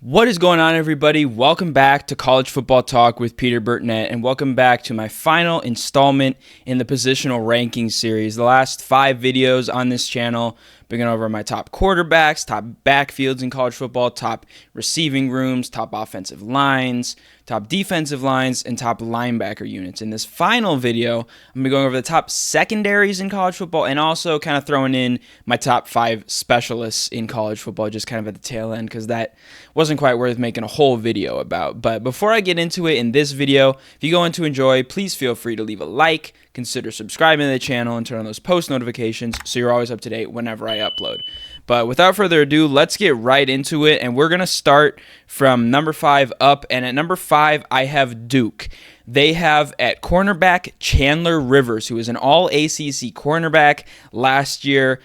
What is going on, everybody? Welcome back to College Football Talk with Peter Burtnett, and welcome back to my final installment in the positional ranking series. The last 5 videos on this channel, been going over my top quarterbacks, top backfields in college football, top receiving rooms, top offensive lines, top defensive lines, and top linebacker units. In this final video, I'm going to be going over the top secondaries in college football and also kind of throwing in my top 5 specialists in college football just kind of at the tail end because that wasn't quite worth making a whole video about. But before I get into it in this video, if you're going to enjoy, please feel free to leave a like, consider subscribing to the channel, and turn on those post notifications so you're always up to date whenever I upload. But without further ado, let's get right into it, and we're going to start from number 5 up, and at number 5, I have Duke. They have at cornerback Chandler Rivers, who is an all-ACC cornerback last year.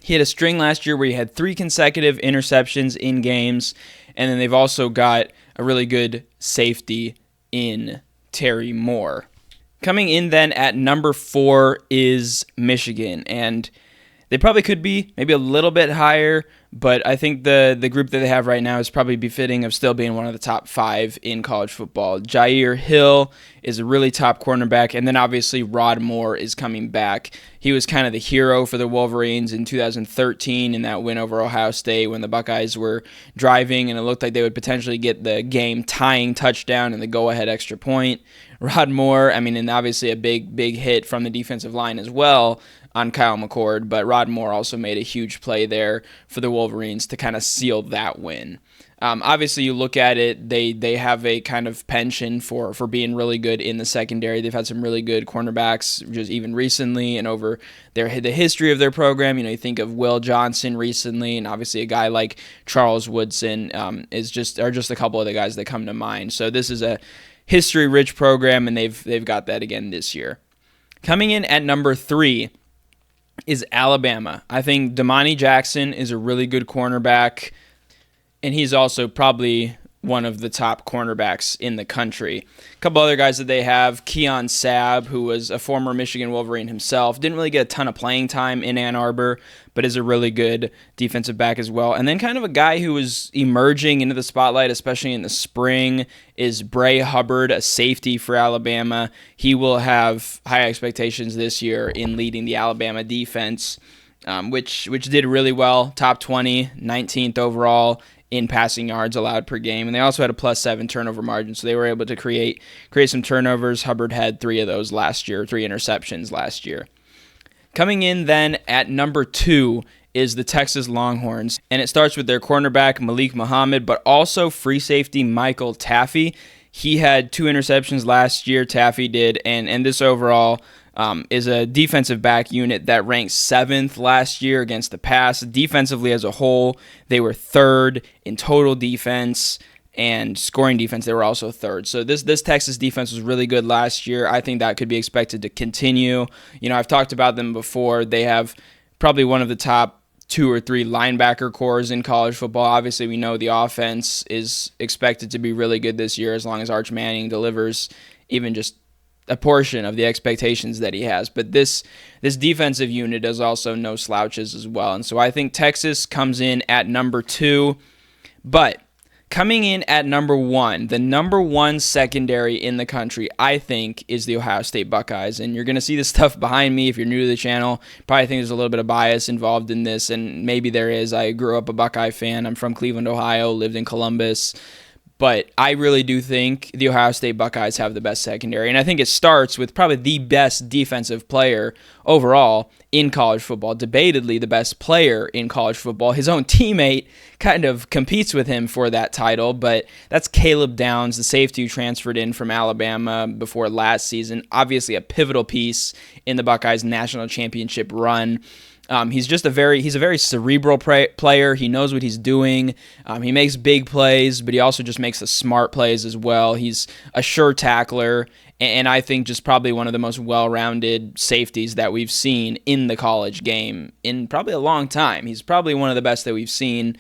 He had a string last year where he had 3 consecutive interceptions in games, and then they've also got a really good safety in Terry Moore. Coming in then at number 4 is Michigan, and they probably could be maybe a little bit higher, but I think the group that they have right now is probably befitting of still being one of the top 5 in college football. Jair Hill is a really top cornerback, and then obviously Rod Moore is coming back. He was kind of the hero for the Wolverines in 2013 in that win over Ohio State when the Buckeyes were driving, and it looked like they would potentially get the game-tying touchdown and the go-ahead extra point. Rod Moore, and obviously a big hit from the defensive line as well on Kyle McCord, but Rod Moore also made a huge play there for the Wolverines to kind of seal that win. Obviously, you look at it, they have a kind of penchant for being really good in the secondary. They've had some really good cornerbacks just even recently and over the history of their program. You think of Will Johnson recently, and obviously a guy like Charles Woodson are just a couple of the guys that come to mind. So this is a history-rich program, and they've got that again this year. Coming in at number 3 is Alabama. I think Damani Jackson is a really good cornerback, and he's also probably one of the top cornerbacks in the country. A couple other guys that they have, Keon Sabb, who was a former Michigan Wolverine himself, didn't really get a ton of playing time in Ann Arbor, but is a really good defensive back as well. And then kind of a guy who was emerging into the spotlight, especially in the spring, is Bray Hubbard, a safety for Alabama. He will have high expectations this year in leading the Alabama defense, which did really well, top 20, 19th overall in passing yards allowed per game, and they also had a +7 turnover margin, so they were able to create some turnovers. Hubbard had 3 of those last year, 3 interceptions last year. Coming in then at number 2 is the Texas Longhorns, and it starts with their cornerback Malik Muhammad, but also free safety Michael Taffy. He had 2 interceptions last year, Taffy did, and this overall is a defensive back unit that ranked 7th last year against the pass. Defensively as a whole, they were 3rd in total defense, and scoring defense, they were also 3rd. So this Texas defense was really good last year. I think that could be expected to continue. I've talked about them before. They have probably one of the top 2 or 3 linebacker cores in college football. Obviously, we know the offense is expected to be really good this year as long as Arch Manning delivers even just a portion of the expectations that he has. But this defensive unit is also no slouches as well. And so I think Texas comes in at number 2. But coming in at number 1, the number 1 secondary in the country, I think, is the Ohio State Buckeyes. And you're going to see this stuff behind me if you're new to the channel. Probably think there's a little bit of bias involved in this, and maybe there is. I grew up a Buckeye fan. I'm from Cleveland, Ohio, lived in Columbus. But I really do think the Ohio State Buckeyes have the best secondary. And I think it starts with probably the best defensive player overall in college football, debatedly the best player in college football. His own teammate kind of competes with him for that title, but that's Caleb Downs, the safety who transferred in from Alabama before last season. Obviously a pivotal piece in the Buckeyes' national championship run. He's a very cerebral player. He knows what he's doing. He makes big plays, but he also just makes the smart plays as well. He's a sure tackler, and I think just probably one of the most well-rounded safeties that we've seen in the college game in probably a long time. He's probably one of the best that we've seen,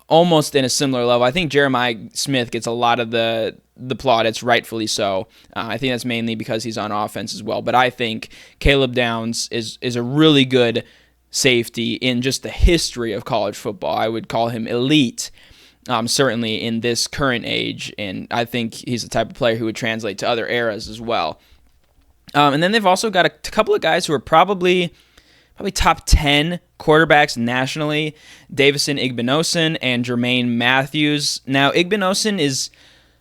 almost in a similar level. I think Jeremiah Smith gets a lot of the plaudits, rightfully so. I think that's mainly because he's on offense as well. But I think Caleb Downs is a really good safety in just the history of college football. I would call him elite. certainly in this current age, and I think he's the type of player who would translate to other eras as well. And then they've also got a couple of guys who are probably top 10 quarterbacks nationally, Davison Igbinosun and Jermaine Matthews. Now, Igbinosun is,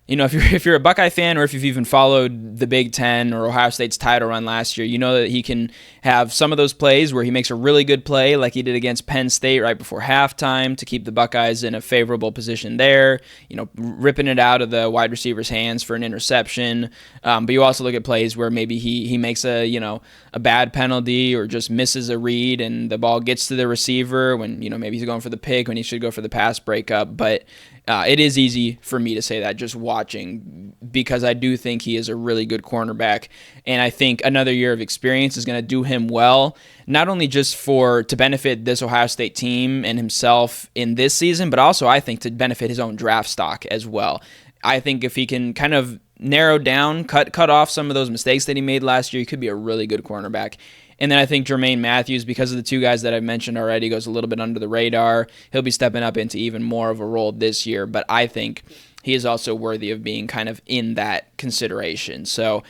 if you're a Buckeye fan, or if you've even followed the Big Ten or Ohio State's title run last year, you know that he can have some of those plays where he makes a really good play, like he did against Penn State right before halftime to keep the Buckeyes in a favorable position there, ripping it out of the wide receiver's hands for an interception. But you also look at plays where maybe he makes a bad penalty or just misses a read and the ball gets to the receiver when, maybe he's going for the pick when he should go for the pass breakup. But it is easy for me to say that just watching, because I do think he is a really good cornerback, and I think another year of experience is going to do him well, not only just to benefit this Ohio State team and himself in this season, but also I think to benefit his own draft stock as well. I think if he can kind of narrow down, cut off some of those mistakes that he made last year, he could be a really good cornerback. And then I think Jermaine Matthews, because of the two guys that I've mentioned already, goes a little bit under the radar. He'll be stepping up into even more of a role this year, but I think he is also worthy of being kind of in that consideration. So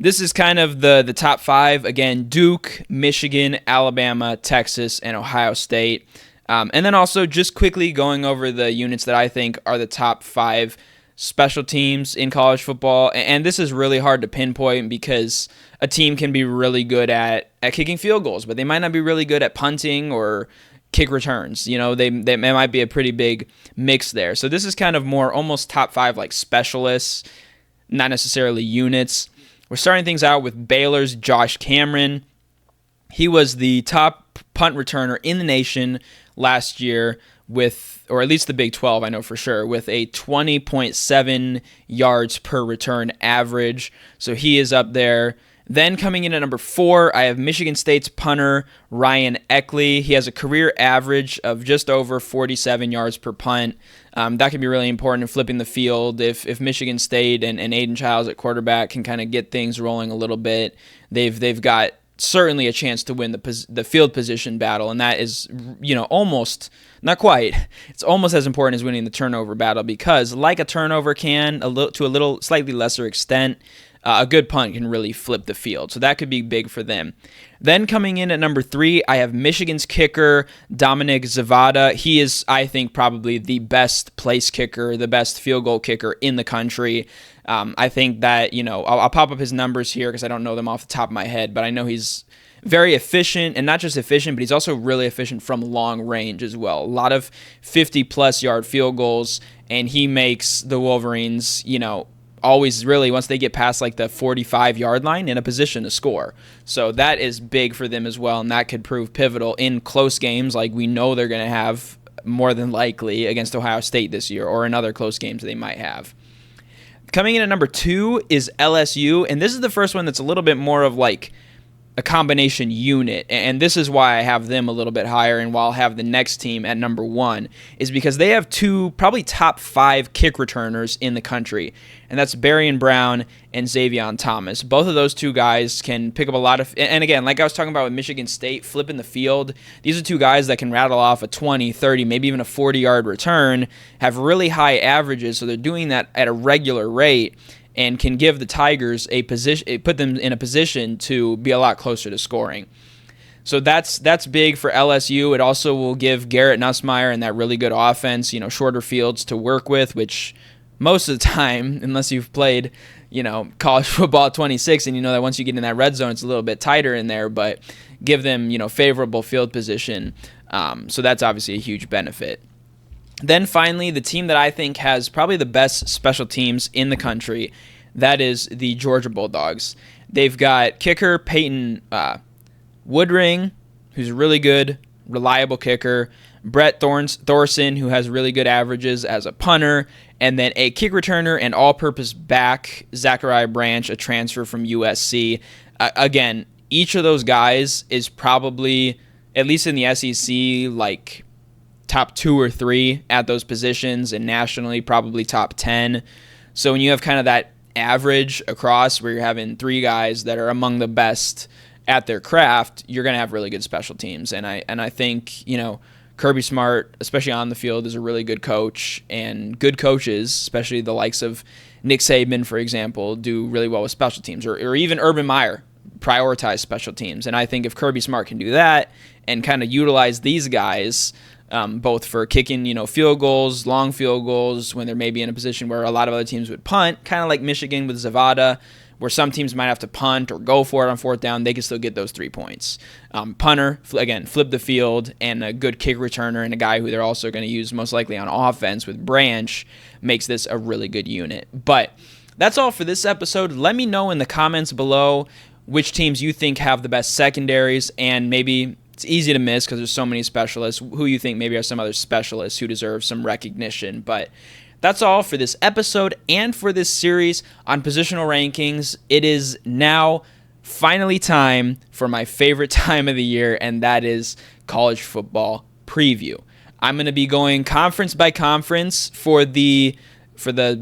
this is kind of the top five. Again, Duke, Michigan, Alabama, Texas, and Ohio State. And then also just quickly going over the units that I think are the top five special teams in college football. And this is really hard to pinpoint because a team can be really good at kicking field goals, but they might not be really good at punting or kick returns. They might be a pretty big mix there. So this is kind of more almost top five like specialists, not necessarily units. We're starting things out with Baylor's Josh Cameron. He was the top punt returner in the nation last year or at least the Big 12, I know for sure, with a 20.7 yards per return average. So he is up there. Then coming in at number 4, I have Michigan State's punter, Ryan Eckley. He has a career average of just over 47 yards per punt. That could be really important in flipping the field. If Michigan State and Aiden Childs at quarterback can kind of get things rolling a little bit, they've got certainly a chance to win the field position battle, and that is, almost, not quite, it's almost as important as winning the turnover battle, because like a turnover can, to a slightly lesser extent, a good punt can really flip the field. So that could be big for them. Then coming in at number 3, I have Michigan's kicker, Dominic Zavada. He is, I think, probably the best place kicker, the best field goal kicker in the country. I think that, I'll pop up his numbers here because I don't know them off the top of my head, but I know he's very efficient, and not just efficient, but he's also really efficient from long range as well. A lot of 50-plus yard field goals, and he makes the Wolverines, always really, once they get past like the 45-yard line, in a position to score. So that is big for them as well, and that could prove pivotal in close games like we know they're going to have more than likely against Ohio State this year, or in other close games they might have. Coming in at number 2 is LSU, and this is the first one that's a little bit more of like a combination unit, and this is why I have them a little bit higher, and while I'll have the next team at number 1, is because they have 2 probably top 5 kick returners in the country, and that's Barian Brown and Xavion Thomas. Both of those 2 guys can pick up a lot of, and again, like I was talking about with Michigan State, flipping the field, these are 2 guys that can rattle off a 20, 30, maybe even a 40-yard return, have really high averages, so they're doing that at a regular rate, and can give the Tigers put them in a position to be a lot closer to scoring. So that's big for LSU. It also will give Garrett Nussmeier and that really good offense, shorter fields to work with, which most of the time, unless you've played, college football 26, and you know that once you get in that red zone, it's a little bit tighter in there, but give them, favorable field position. So that's obviously a huge benefit. Then finally, the team that I think has probably the best special teams in the country, that is the Georgia Bulldogs. They've got kicker Peyton Woodring, who's a really good, reliable kicker, Brett Thorson, who has really good averages as a punter, and then a kick returner and all-purpose back, Zachariah Branch, a transfer from USC. Again, each of those guys is probably, at least in the SEC, like top 2 or 3 at those positions, and nationally probably top 10. So when you have kind of that average across where you're having 3 guys that are among the best at their craft, you're going to have really good special teams. And I think, Kirby Smart, especially on the field, is a really good coach, and good coaches, especially the likes of Nick Saban, for example, do really well with special teams, or even Urban Meyer prioritize special teams. And I think if Kirby Smart can do that and kind of utilize these guys, both for kicking, field goals, long field goals, when they're maybe in a position where a lot of other teams would punt, kind of like Michigan with Zavada, where some teams might have to punt or go for it on fourth down, they can still get those 3 points. Punter, again, flip the field, and a good kick returner and a guy who they're also going to use most likely on offense with Branch makes this a really good unit. But that's all for this episode. Let me know in the comments below which teams you think have the best secondaries, and maybe it's easy to miss because there's so many specialists, who you think maybe are some other specialists who deserve some recognition. But that's all for this episode and for this series on positional rankings. It is now finally time for my favorite time of the year, and that is college football preview. I'm going to be going conference by conference for the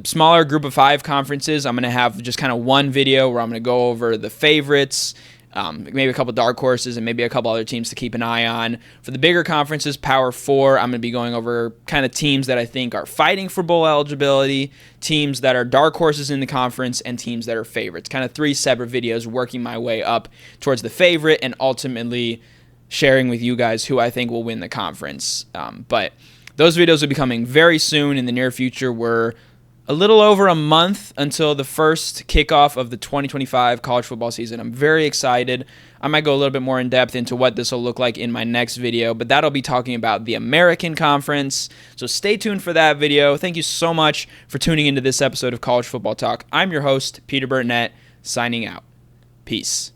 smaller group of 5 conferences. I'm going to have just kind of one video where I'm going to go over the favorites, maybe a couple dark horses, and maybe a couple other teams to keep an eye on. For the bigger conferences, Power 4, I'm going to be going over kind of teams that I think are fighting for bowl eligibility, teams that are dark horses in the conference, and teams that are favorites. Kind of 3 separate videos working my way up towards the favorite and ultimately sharing with you guys who I think will win the conference. But those videos will be coming very soon in the near future. We're a little over a month until the first kickoff of the 2025 college football season. I'm very excited. I might go a little bit more in depth into what this will look like in my next video, but that'll be talking about the American Conference. So stay tuned for that video. Thank you so much for tuning into this episode of College Football Talk. I'm your host, Peter Burnett, signing out. Peace.